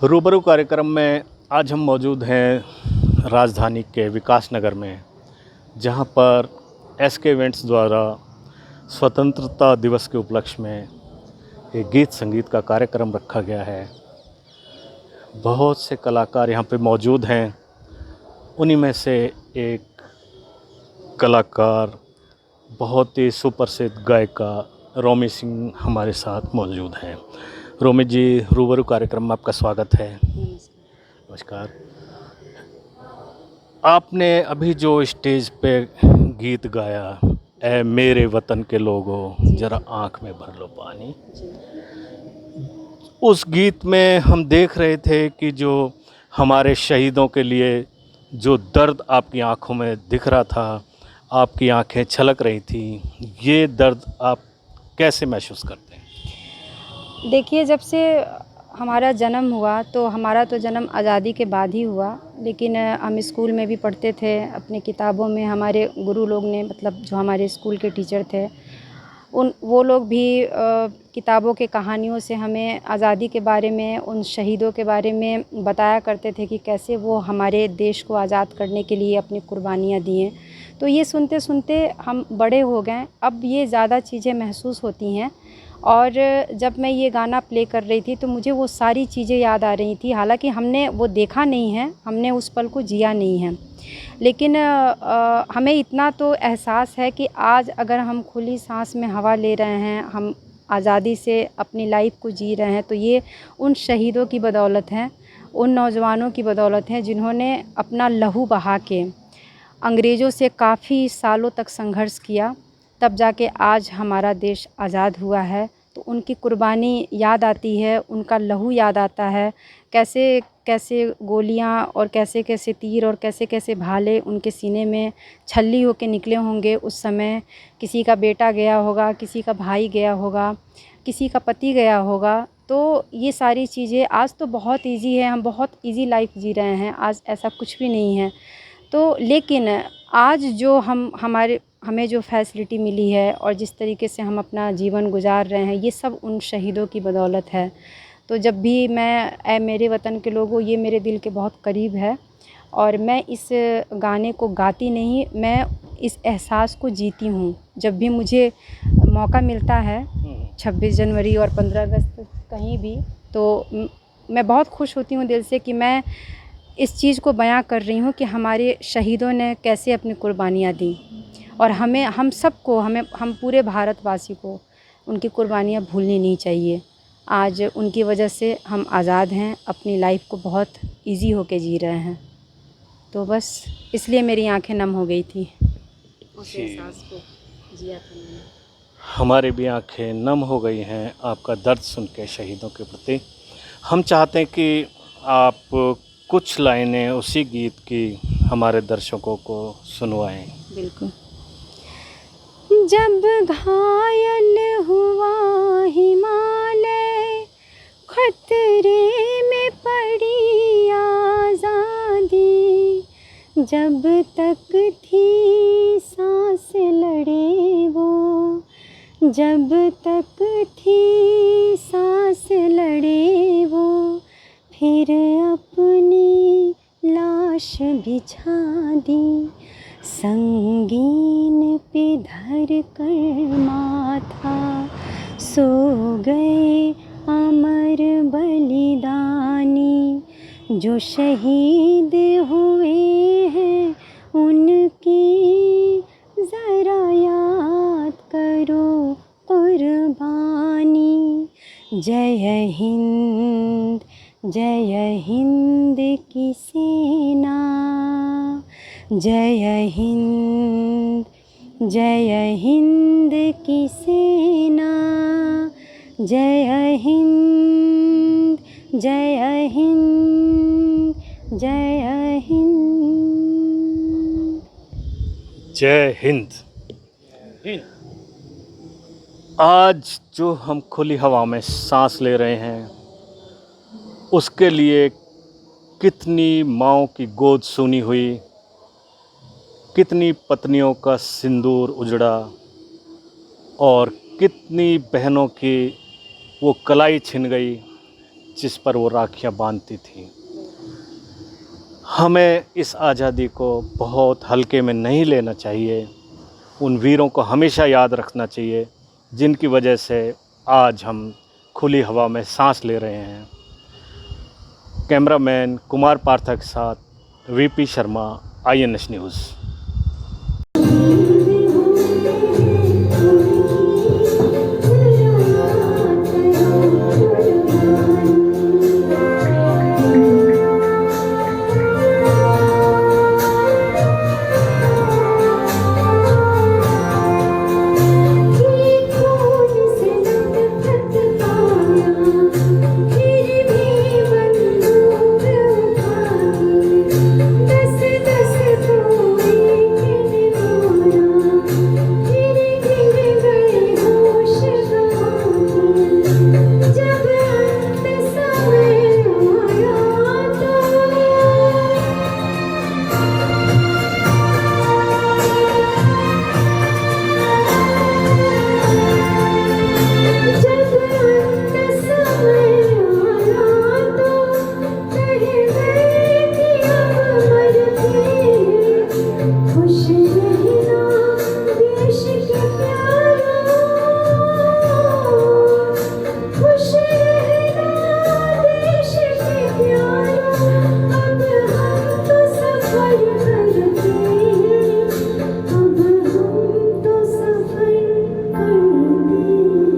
रूबरू कार्यक्रम में आज हम मौजूद हैं राजधानी के विकास नगर में, जहां पर एसके इवेंट्स द्वारा स्वतंत्रता दिवस के उपलक्ष्य में एक गीत संगीत का कार्यक्रम रखा गया है। बहुत से कलाकार यहां पे मौजूद हैं। उन्हीं में से एक कलाकार, बहुत ही सुप्रसिद्ध गायिका रोमी सिंह हमारे साथ मौजूद हैं। रोमी जी, रूबरू कार्यक्रम में आपका स्वागत है। नमस्कार। आपने अभी जो स्टेज पे गीत गाया, ए मेरे वतन के लोगों ज़रा आँख में भर लो पानी, उस गीत में हम देख रहे थे कि जो हमारे शहीदों के लिए जो दर्द आपकी आँखों में दिख रहा था, आपकी आँखें छलक रही थी। ये दर्द आप कैसे महसूस करते हैं? देखिए, जब से हमारा जन्म हुआ तो हमारा तो जन्म आज़ादी के बाद ही हुआ, लेकिन हम स्कूल में भी पढ़ते थे। अपनी किताबों में हमारे गुरु लोग ने, मतलब जो हमारे स्कूल के टीचर थे, वो लोग भी किताबों के कहानियों से हमें आज़ादी के बारे में, उन शहीदों के बारे में बताया करते थे कि कैसे वो हमारे देश को आज़ाद करने के लिए अपनी कुर्बानियाँ दिए। तो ये सुनते सुनते हम बड़े हो गए। अब ये ज़्यादा चीज़ें महसूस होती हैं, और जब मैं ये गाना प्ले कर रही थी तो मुझे वो सारी चीज़ें याद आ रही थी। हालांकि हमने वो देखा नहीं है, हमने उस पल को जिया नहीं है, लेकिन हमें इतना तो एहसास है कि आज अगर हम खुली सांस में हवा ले रहे हैं, हम आज़ादी से अपनी लाइफ को जी रहे हैं, तो ये उन शहीदों की बदौलत है, उन नौजवानों की बदौलत है जिन्होंने अपना लहू बहा के अंग्रेज़ों से काफ़ी सालों तक संघर्ष किया, तब जाके आज हमारा देश आज़ाद हुआ है। तो उनकी कुर्बानी याद आती है, उनका लहू याद आता है, कैसे कैसे गोलियां और कैसे कैसे तीर और कैसे कैसे भाले उनके सीने में छल्ली होके निकले होंगे उस समय। किसी का बेटा गया होगा, किसी का भाई गया होगा, किसी का पति गया होगा। तो ये सारी चीज़ें आज तो बहुत इजी है, हम बहुत इजी लाइफ जी रहे हैं, आज ऐसा कुछ भी नहीं है। तो लेकिन आज जो हमें जो फैसिलिटी मिली है और जिस तरीके से हम अपना जीवन गुजार रहे हैं, ये सब उन शहीदों की बदौलत है। तो जब भी मैं ए मेरे वतन के लोगों, ये मेरे दिल के बहुत करीब है, और मैं इस गाने को गाती नहीं, मैं इस एहसास को जीती हूँ। जब भी मुझे मौका मिलता है 26 जनवरी और 15 अगस्त कहीं भी, तो मैं बहुत खुश होती हूँ दिल से कि मैं इस चीज़ को बयां कर रही हूँ कि हमारे शहीदों ने कैसे अपनी कुर्बानियाँ दी, और हम पूरे भारतवासी को उनकी कुर्बानियाँ भूलनी नहीं चाहिए। आज उनकी वजह से हम आज़ाद हैं, अपनी लाइफ को बहुत इजी होके जी रहे हैं। तो बस इसलिए मेरी आंखें नम हो गई थी, उस एहसास को जिया था मैंने। हमारी भी आंखें नम हो गई हैं आपका दर्द सुन के शहीदों के प्रति। हम चाहते हैं कि आप कुछ लाइनें उसी गीत की हमारे दर्शकों को सुनवाएं। बिल्कुल। जब घायल हुआ हिमालय, खतरे में पड़ी आज़ादी, जब तक थी सांस लड़े वो, जब तक थी सांस लड़े वो, फिर अपनी लाश बिछा दी, संगीन पे धर कर माथा, सो गए अमर बलिदानी, जो शहीद हुए हैं उनकी ज़रा याद करो कुर्बानी। जय हिंद, जय हिंद की सेना, जय हिंद, जय हिंद की सेना, जय हिंद, जय हिंद, जय हिंद। जय हिंद। आज जो हम खुली हवा में सांस ले रहे हैं, उसके लिए कितनी माँओं की गोद सूनी हुई, कितनी पत्नियों का सिंदूर उजड़ा, और कितनी बहनों की वो कलाई छिन गई जिस पर वो राखियाँ बांधती थी। हमें इस आज़ादी को बहुत हल्के में नहीं लेना चाहिए। उन वीरों को हमेशा याद रखना चाहिए जिनकी वजह से आज हम खुली हवा में सांस ले रहे हैं। कैमरामैन कुमार पार्थक के साथ वीपी शर्मा, INS न्यूज़।